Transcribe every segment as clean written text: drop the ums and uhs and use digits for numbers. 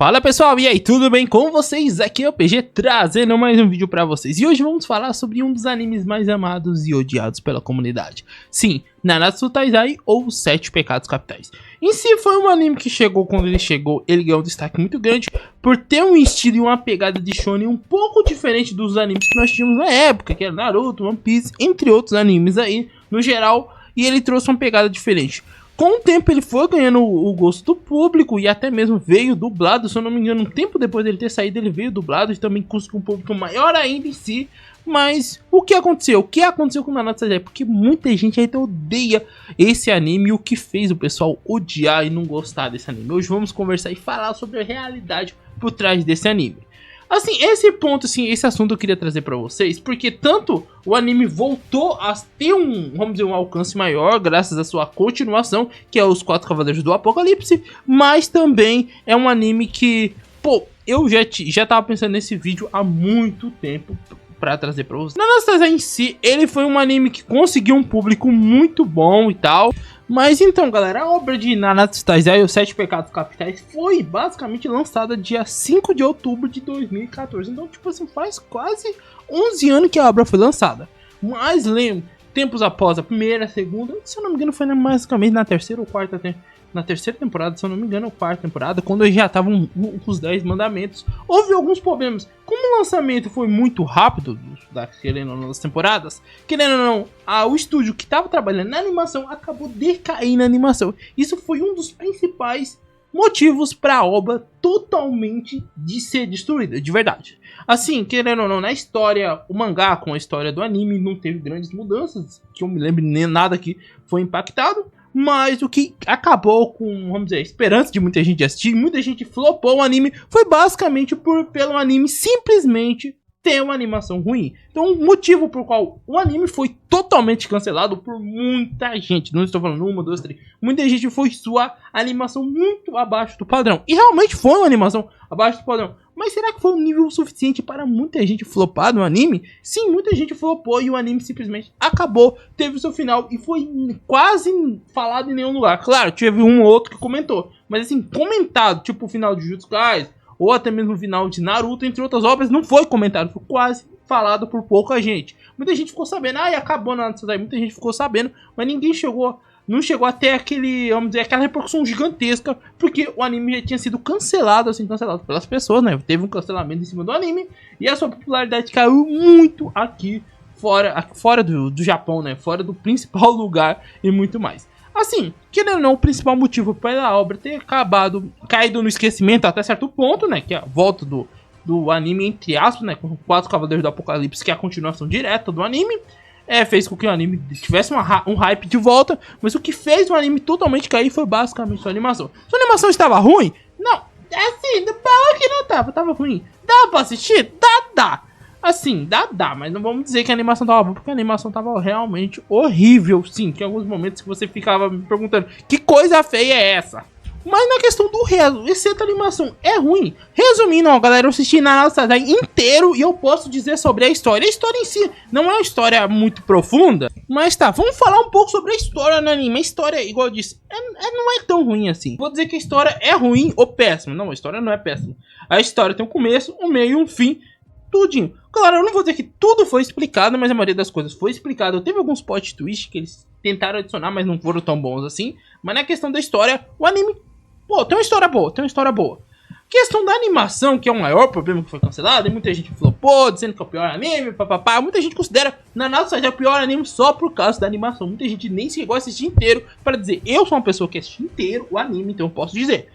Fala pessoal, e aí, tudo bem com vocês? Aqui é o PG trazendo mais um vídeo pra vocês. E hoje vamos falar sobre um dos animes mais amados e odiados pela comunidade. Sim, Nanatsu Taizai ou Os Sete Pecados Capitais. Em si foi um anime que chegou, quando ele chegou, ele ganhou um destaque muito grande por ter um estilo e uma pegada de shonen um pouco diferente dos animes que nós tínhamos na época, que era Naruto, One Piece, entre outros animes aí, no geral, e ele trouxe uma pegada diferente. Com o tempo ele foi ganhando o gosto do público e até mesmo veio dublado, se eu não me engano, um tempo depois dele ter saído ele veio dublado e também conseguiu um público maior ainda em si. Mas o que aconteceu? O que aconteceu com o Nanatsu Taizai? Porque muita gente ainda odeia esse anime e o que fez o pessoal odiar e não gostar desse anime. Hoje vamos conversar e falar sobre a realidade por trás desse anime. Assim, esse ponto, assim, esse assunto eu queria trazer pra vocês, porque tanto o anime voltou a ter vamos dizer, um alcance maior, graças à sua continuação, que é Os Quatro Cavaleiros do Apocalipse, mas também é um anime que, pô, eu já tava pensando nesse vídeo há muito tempo pra trazer pra vocês. Nanatsu Taizai em si, ele foi um anime que conseguiu um público muito bom e tal. Mas então, galera, a obra de Nanatsu Taizai, Os Sete Pecados Capitais, foi basicamente lançada dia 5 de outubro de 2014. Então, tipo assim, faz quase 11 anos que a obra foi lançada. Mas, lembro, tempos após a primeira, a segunda, se eu não me engano, foi basicamente na terceira ou quarta temporada. Na terceira temporada, se eu não me engano, ou quarta temporada, quando já estavam os 10 mandamentos, houve alguns problemas. Como o lançamento foi muito rápido, querendo ou não, das temporadas, querendo ou não, o estúdio que estava trabalhando na animação acabou decaindo na animação. Isso foi um dos principais motivos para a obra totalmente de ser destruída, de verdade. Assim, querendo ou não, na história, o mangá com a história do anime não teve grandes mudanças, que eu me lembro, nem nada que foi impactado. Mas o que acabou com, vamos dizer, a esperança de muita gente assistir, muita gente flopou o anime, foi basicamente pelo anime simplesmente ter uma animação ruim. Então o motivo por qual o anime foi totalmente cancelado por muita gente, não estou falando uma, duas, três, muita gente foi sua animação muito abaixo do padrão. E realmente foi uma animação abaixo do padrão. Mas será que foi um nível suficiente para muita gente flopar no anime? Sim, muita gente flopou e o anime simplesmente acabou, teve o seu final e foi quase falado em nenhum lugar. Claro, teve um ou outro que comentou, mas assim, comentado, tipo o final de Jujutsu Kaisen, ou até mesmo o final de Naruto, entre outras obras, não foi comentado, foi quase falado por pouca gente. Muita gente ficou sabendo, e acabou na Nanatsu Taizai, muita gente ficou sabendo, mas ninguém não chegou até vamos dizer, aquela repercussão gigantesca, porque o anime já tinha sido cancelado, assim, cancelado pelas pessoas, né? Teve um cancelamento em cima do anime, e a sua popularidade caiu muito aqui fora do Japão, né? Fora do principal lugar e muito mais. Assim, querendo ou não, o principal motivo pela obra ter caído no esquecimento até certo ponto, né? Que é a volta do anime, entre aspas, né? Com Quatro Cavaleiros do Apocalipse, que é a continuação direta do anime. Fez com que o anime tivesse um hype de volta, mas o que fez o anime totalmente cair foi basicamente sua animação. Sua animação estava ruim? Não, assim, que não tava ruim. Dá pra assistir? Dá. Assim, dá, mas não vamos dizer que a animação tava boa, porque a animação tava realmente horrível, sim. Tinha alguns momentos que você ficava me perguntando, que coisa feia é essa? Mas na questão do resto, exceto a animação, é ruim. Resumindo, ó, galera, eu assisti Nanatsu Taizai inteiro e eu posso dizer sobre a história. A história em si não é uma história muito profunda, mas tá, vamos falar um pouco sobre a história no anime. A história, igual eu disse, não é tão ruim assim. Vou dizer que a história é ruim ou péssima. Não, a história não é péssima. A história tem um começo, um meio e um fim, tudinho. Claro, eu não vou dizer que tudo foi explicado, mas a maioria das coisas foi explicado. Teve alguns plot twists que eles tentaram adicionar, mas não foram tão bons assim. Mas na questão da história, o anime, pô, tem uma história boa. Questão da animação, que é o maior problema que foi cancelado, e muita gente flopou, dizendo que é o pior anime, papapá. Muita gente considera Nanatsu Taizai o pior anime só por causa da animação. Muita gente nem chegou a assistir inteiro para dizer, eu sou uma pessoa que assiste inteiro o anime, então eu posso dizer.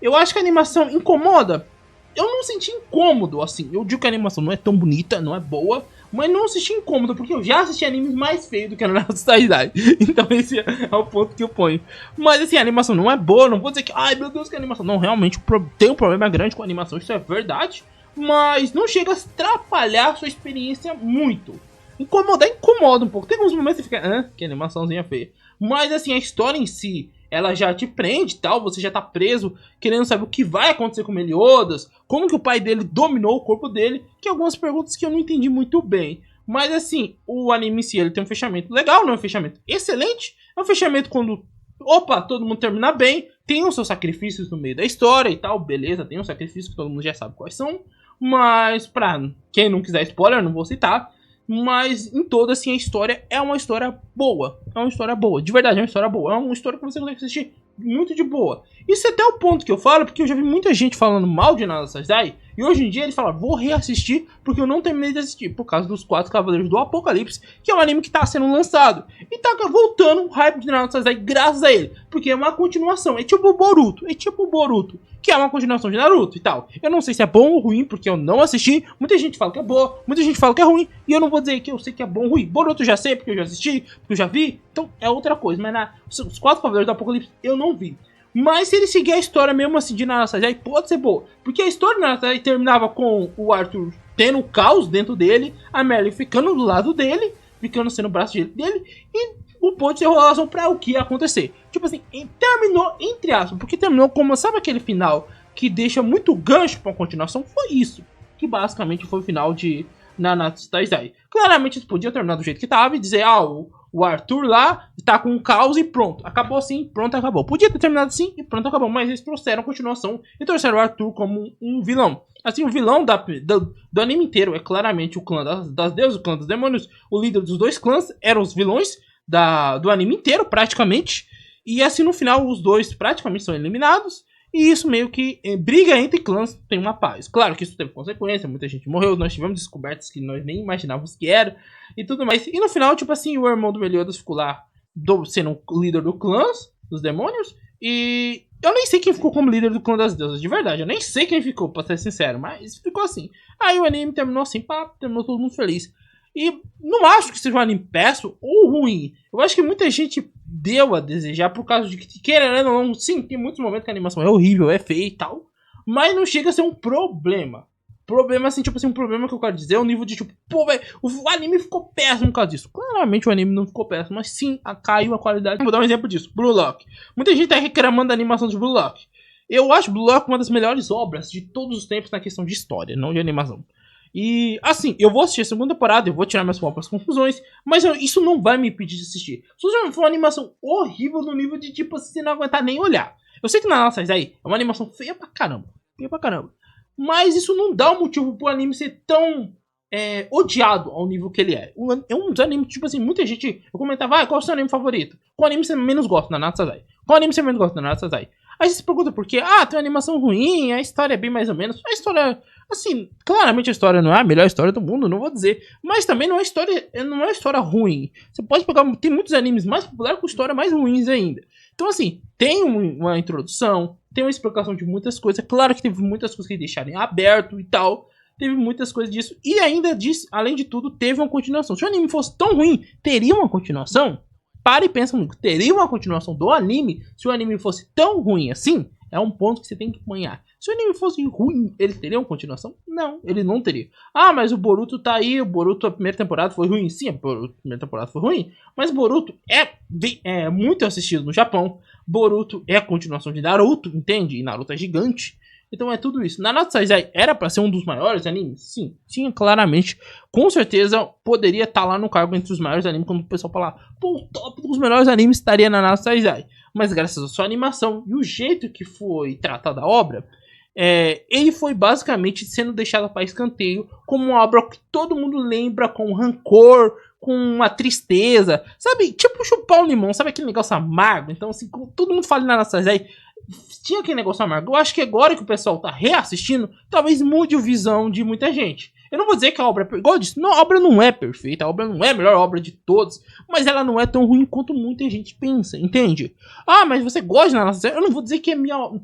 Eu acho que a animação incomoda. Eu não senti incômodo, assim. Eu digo que a animação não é tão bonita, não é boa, mas não senti incômodo, porque eu já assisti animes mais feios do que a Nanatsu Taizai. Então esse é o ponto que eu ponho. Mas assim, a animação não é boa, não vou dizer que, ai meu Deus, que animação. Não, realmente tem um problema grande com a animação, isso é verdade. Mas não chega a atrapalhar a sua experiência muito. Incomoda um pouco. Tem alguns momentos que você fica, que animaçãozinha feia. Mas assim, a história em si, ela já te prende e tal, você já tá preso, querendo saber o que vai acontecer com Meliodas, como que o pai dele dominou o corpo dele, que é algumas perguntas que eu não entendi muito bem. Mas assim, o anime em si, ele tem um fechamento legal, não é um fechamento excelente, é um fechamento quando Opa, todo mundo termina bem, tem os seus sacrifícios no meio da história e tal, beleza, tem os sacrifícios que todo mundo já sabe quais são, mas pra quem não quiser spoiler, não vou citar, mas em toda, assim, a história é uma história boa, de verdade, é uma história boa, é uma história que você consegue assistir muito de boa. Isso é até o ponto que eu falo, porque eu já vi muita gente falando mal de Nanatsu Taizai, e hoje em dia ele fala, vou reassistir, porque eu não terminei de assistir, por causa dos 4 Cavaleiros do Apocalipse, que é um anime que tá sendo lançado, e tá voltando o hype de Nanatsu Taizai graças a ele, porque é uma continuação, é tipo o Boruto, que é uma continuação de Naruto e tal. Eu não sei se é bom ou ruim, porque eu não assisti, muita gente fala que é boa, muita gente fala que é ruim, e eu não vou dizer que eu sei que é bom ou ruim. Boruto eu já sei, porque eu já assisti, porque eu já vi, então é outra coisa, mas os 4 Cavaleiros do Apocalipse eu não vi. Mas se ele seguir a história mesmo assim de Nanatsu Taizai, pode ser boa. Porque a história de Nanatsu Taizai terminava com o Arthur tendo caos dentro dele, a Merlin ficando do lado dele, ficando sendo o braço direito dele, e o ponto de enrolação pra o que ia acontecer. Tipo assim, terminou entre aspas, porque terminou como, sabe aquele final que deixa muito gancho pra continuação? Foi isso, que basicamente foi o final de Nanatsu Taizai. Claramente eles podiam terminar do jeito que tava e dizer, o Arthur lá tá com um caos e pronto. Acabou assim, pronto, acabou. Podia ter terminado assim e pronto, acabou. Mas eles trouxeram a continuação e trouxeram o Arthur como um vilão. Assim, o vilão do anime inteiro é claramente o clã das deusas, o clã dos demônios. O líder dos dois clãs eram os vilões do anime inteiro, praticamente. E assim, no final, os dois praticamente são eliminados. E isso meio que briga entre clãs tem uma paz. Claro que isso teve consequência, muita gente morreu, nós tivemos descobertas que nós nem imaginávamos que era e tudo mais. E no final, tipo assim, o irmão do Meliodas ficou lá sendo o líder do clã dos demônios. E eu nem sei quem ficou como líder do clã das deusas, de verdade. Eu nem sei quem ficou, pra ser sincero, mas ficou assim. Aí o anime terminou assim, pá, terminou todo mundo feliz. E não acho que seja um anime péssimo ou ruim. Eu acho que muita gente deu a desejar por causa de que, querendo ou não, sim, tem muitos momentos que a animação é horrível, é feia e tal. Mas não chega a ser um problema. Problema assim, tipo assim, um problema que eu quero dizer é o nível de tipo, pô, velho, o anime ficou péssimo por causa disso. Claramente o anime não ficou péssimo, mas sim, caiu a qualidade. Vou dar um exemplo disso, Blue Lock. Muita gente tá reclamando da animação de Blue Lock. Eu acho Blue Lock uma das melhores obras de todos os tempos na questão de história, não de animação. E, assim, eu vou assistir a segunda temporada, eu vou tirar minhas próprias conclusões, mas isso não vai me impedir de assistir. Se for uma animação horrível no nível de, tipo, você não aguentar nem olhar. Eu sei que na nossa aí é uma animação feia pra caramba, mas isso não dá um motivo pro anime ser tão odiado ao nível que ele é. É um dos animes, tipo assim, muita gente, eu comentava, qual é o seu anime favorito? Qual anime você menos gosta na Nanatsu Taizai? Qual anime você menos gosta na Nanatsu Taizai? Aí você se pergunta por quê? Tem uma animação ruim, a história é bem mais ou menos. A história, assim, claramente a história não é a melhor história do mundo, não vou dizer. Mas também não é história ruim. Você pode pegar, tem muitos animes mais populares com histórias mais ruins ainda. Então, assim, tem uma introdução, tem uma explicação de muitas coisas. É claro que teve muitas coisas que deixarem aberto e tal. Teve muitas coisas disso. E ainda disso, além de tudo, teve uma continuação. Se o anime fosse tão ruim, teria uma continuação? Para e pensa comigo, teria uma continuação do anime se o anime fosse tão ruim assim? É um ponto que você tem que apanhar. Se o anime fosse ruim, ele teria uma continuação? Não, ele não teria. Mas o Boruto tá aí, o Boruto a primeira temporada foi ruim. Sim, a primeira temporada foi ruim, mas Boruto é muito assistido no Japão. Boruto é a continuação de Naruto, entende? E Naruto é gigante. Então é tudo isso. Nanatsu Taizai era pra ser um dos maiores animes? Sim, tinha claramente. Com certeza poderia estar lá no cargo entre os maiores animes. Quando o pessoal falar, pô, o top dos melhores animes estaria Nanatsu Taizai. Mas graças à sua animação e o jeito que foi tratada a obra, ele foi basicamente sendo deixado para escanteio como uma obra que todo mundo lembra com rancor, com uma tristeza. Sabe, tipo chupar um limão, sabe aquele negócio amargo? Então assim, todo mundo fala em Nanatsu Taizai, tinha aquele negócio amargo. Eu acho que agora que o pessoal tá reassistindo, talvez mude a visão de muita gente. Eu não vou dizer que a obra, igual eu disse, não, a obra não é perfeita, a obra não é a melhor obra de todos, mas ela não é tão ruim quanto muita gente pensa, entende? Mas você gosta de Nanatsu Taizai? Eu não vou dizer que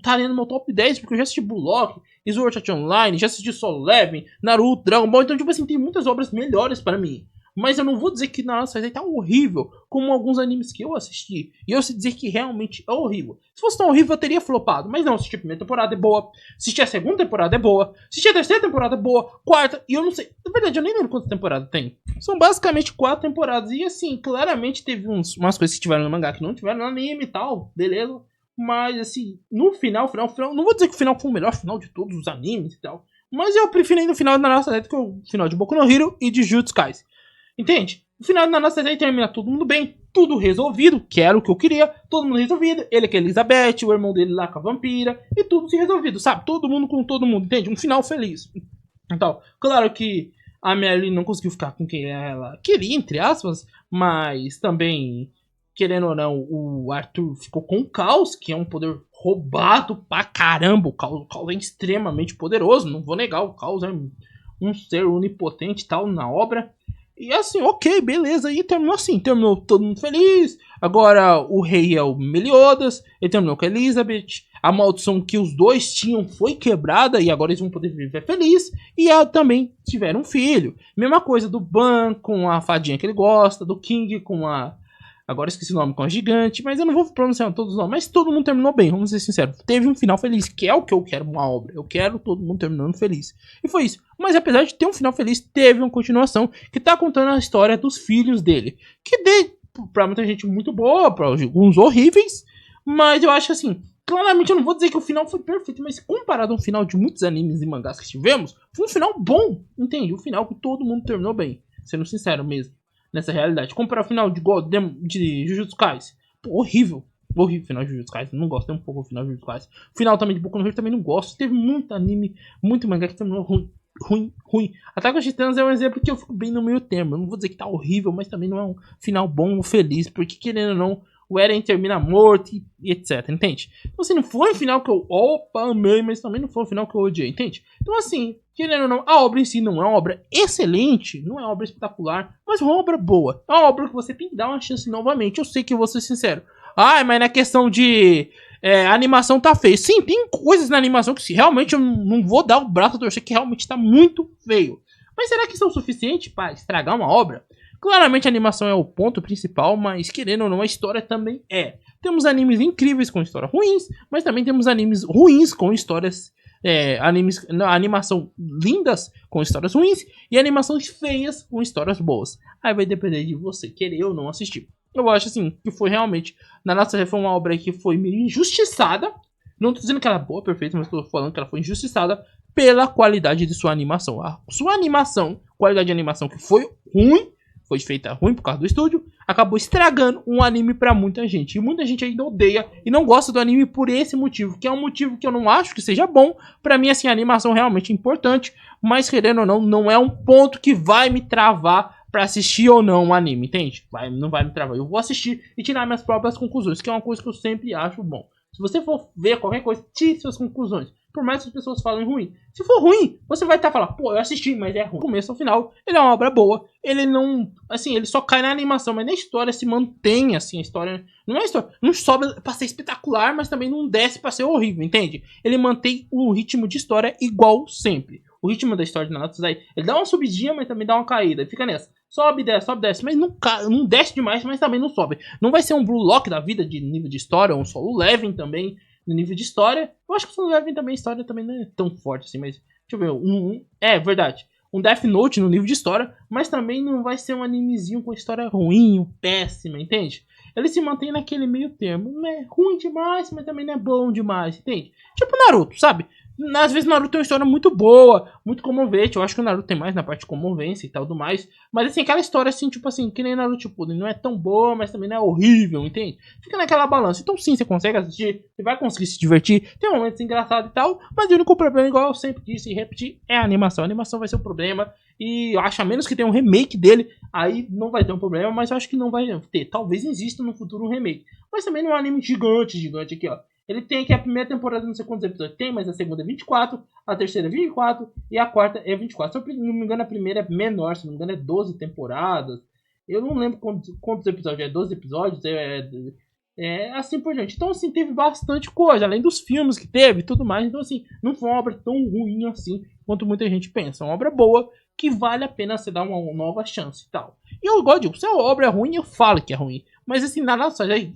tá ali no meu top 10, porque eu já assisti Blue Lock, Sword Art Online, já assisti Solo Leveling, Naruto, Dragon Ball, então tipo assim, tem muitas obras melhores para mim. Mas eu não vou dizer que Nanatsu Taizai tá horrível, como alguns animes que eu assisti. E eu sei dizer que realmente é horrível. Se fosse tão horrível, eu teria flopado. Mas não, assisti a primeira temporada é boa. Assisti a segunda temporada é boa. Assisti a terceira temporada é boa. Quarta, e eu não sei. Na verdade, eu nem lembro quantas temporadas tem. São basicamente 4 temporadas. E assim, claramente teve umas coisas que tiveram no mangá que não tiveram no anime e tal. Beleza. Mas assim, no final, não vou dizer que o final foi o melhor final de todos os animes e tal. Mas eu prefiro ainda o final de Nanatsu Taizai do que o final de Boku no Hero e de Jujutsu Kaisen. Entende? No final da nossa série termina todo mundo bem. tudo resolvido, que era o que eu queria, todo mundo resolvido, ele com a Elizabeth, o irmão dele lá com a vampira, e tudo se resolvido, sabe? Todo mundo com todo mundo, entende? Um final feliz. Então, claro que a Merlin não conseguiu ficar com quem ela queria, entre aspas, mas também, querendo ou não, o Arthur ficou com o Caos, que é um poder roubado pra caramba. O Caos é extremamente poderoso, não vou negar, o Caos é um ser onipotente e tal na obra. E assim, ok, beleza, e terminou assim, terminou todo mundo feliz. Agora o rei é o Meliodas, ele terminou com a Elizabeth. A maldição que os dois tinham foi quebrada e agora eles vão poder viver feliz. E também tiveram um filho. Mesma coisa do Ban com a fadinha que ele gosta, do King com a... Agora esqueci o nome, com a gigante, mas eu não vou pronunciar todos os nomes. Mas todo mundo terminou bem, vamos ser sinceros. Teve um final feliz, que é o que eu quero uma obra. Eu quero todo mundo terminando feliz. E foi isso. Mas apesar de ter um final feliz, teve uma continuação que tá contando a história dos filhos dele. Que pra muita gente muito boa, pra alguns horríveis. Mas eu acho que assim, claramente eu não vou dizer que o final foi perfeito, mas comparado ao final de muitos animes e mangás que tivemos, foi um final bom, entende? Um final que todo mundo terminou bem, sendo sincero mesmo, nessa realidade. Comparar o final de Jujutsu Kaisen, pô, horrível. Horrível o final de Jujutsu Kaisen, não gosto nem um pouco do final de Jujutsu Kaisen. O final também de Boku no Hero também não gosto. Teve muito anime, muito mangá que terminou ruim. Attack on Titans é um exemplo que eu fico bem no meio termo. Eu não vou dizer que tá horrível, mas também não é um final bom ou feliz, porque querendo ou não, o Eren termina morto e etc, entende? Então assim, não foi um final que eu amei, mas também não foi um final que eu odiei, entende? Então assim, querendo ou não, a obra em si não é uma obra excelente, não é uma obra espetacular, mas é uma obra boa. É uma obra que você tem que dar uma chance novamente. Eu sei que eu vou ser sincero. Mas na questão de a animação tá feia. Sim, tem coisas na animação que realmente eu não vou dar o braço a torcer, que realmente tá muito feio. Mas será que são suficientes para estragar uma obra? Claramente a animação é o ponto principal, mas querendo ou não, a história também é. Temos animes incríveis com histórias ruins, mas também temos animes ruins com histórias... animação lindas com histórias ruins e animações feias com histórias boas. Aí vai depender de você querer ou não assistir. Eu acho assim, que foi realmente... Nanatsu foi uma obra que foi meio injustiçada. Não tô dizendo que ela é boa, perfeita, mas tô falando que ela foi injustiçada pela qualidade de sua animação. A sua animação, qualidade de animação que foi ruim, foi feita ruim por causa do estúdio, acabou estragando um anime pra muita gente. E muita gente ainda odeia e não gosta do anime por esse motivo, que é um motivo que eu não acho que seja bom. Pra mim, assim, a animação realmente é importante, mas querendo ou não, não é um ponto que vai me travar pra assistir ou não um anime, entende? Não vai me travar. Eu vou assistir e tirar minhas próprias conclusões, que é uma coisa que eu sempre acho bom. Se você for ver qualquer coisa, tire suas conclusões. Por mais que as pessoas falem ruim. Se for ruim, você vai estar falando, pô, eu assisti, mas é ruim. Do começo ao final, ele é uma obra boa. Ele não, assim, ele só cai na animação, mas na história se mantém, assim, a história... Não é história, não sobe pra ser espetacular, mas também não desce pra ser horrível, entende? Ele mantém o ritmo de história igual sempre. O ritmo da história de Nanatsu Zai, ele dá uma subidinha, mas também dá uma caída. Fica nessa. Sobe, desce, mas não desce demais, mas também não sobe. Não vai ser um Blue Lock da vida de nível de história, ou um Solo Leveling também no nível de história. Eu acho que o Solo Leveling também, a história também não é tão forte assim, mas deixa eu ver. É verdade. Um Death Note no nível de história, mas também não vai ser um animezinho com história ruim, péssima, entende? Ele se mantém naquele meio termo. Não é ruim demais, mas também não é bom demais, entende? Tipo Naruto, sabe? Às vezes Naruto tem uma história muito boa, muito comovente. Eu acho que o Naruto tem mais na parte de comovência e tal do mais. Mas assim, aquela história assim, tipo assim, que nem Naruto Shippuden, não é tão boa, mas também não é horrível, entende? Fica naquela balança. Então sim, você consegue assistir, você vai conseguir se divertir. Tem momentos engraçados e tal, mas o único problema, igual eu sempre disse e repeti, é a animação. A animação vai ser o problema. E eu acho, a menos que tenha um remake dele, aí não vai ter um problema, mas eu acho que não vai ter. Talvez exista no futuro um remake. Mas também não é um anime gigante aqui, ó. Ele tem aqui a primeira temporada, não sei quantos episódios tem, mas a segunda é 24, a terceira é 24 e a quarta é 24. Se eu não me engano, a primeira é menor, se não me engano, é 12 temporadas. Eu não lembro quantos episódios é, 12 episódios, assim por diante. Então, assim, teve bastante coisa, além dos filmes que teve e tudo mais. Então, assim, não foi uma obra tão ruim assim quanto muita gente pensa. É uma obra boa que vale a pena você dar uma nova chance e tal. E eu gosto de, se a obra é ruim, eu falo que é ruim. Mas assim,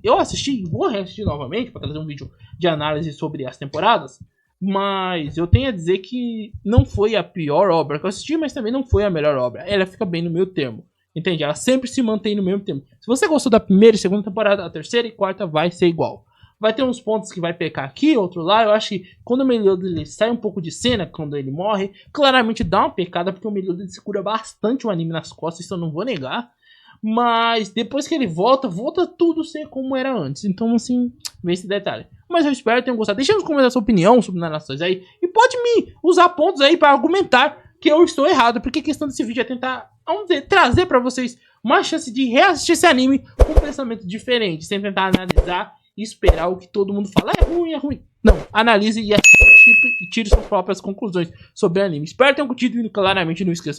eu assisti e vou reassistir novamente para trazer um vídeo de análise sobre as temporadas. Mas eu tenho a dizer que não foi a pior obra que eu assisti, mas também não foi a melhor obra. Ela fica bem no meio termo. Entende? Ela sempre se mantém no mesmo termo. Se você gostou da primeira e segunda temporada, a terceira e quarta vai ser igual. Vai ter uns pontos que vai pecar aqui, outro lá. Eu acho que quando o Meliodas sai um pouco de cena, quando ele morre, claramente dá uma pecada, porque o Meliodas segura bastante o anime nas costas, isso eu não vou negar. Mas depois que ele volta tudo ser como era antes. Então, assim, vem esse detalhe. Mas eu espero que tenham gostado. Deixa nos comentários a sua opinião sobre narrações aí. E pode me usar pontos aí para argumentar que eu estou errado. Porque a questão desse vídeo é tentar, vamos dizer, trazer para vocês uma chance de reassistir esse anime com um pensamento diferente. Sem tentar analisar e esperar o que todo mundo fala. É ruim, é ruim. Não, analise e tire suas próprias conclusões sobre o anime. Espero que tenham curtido e claramente não esqueçam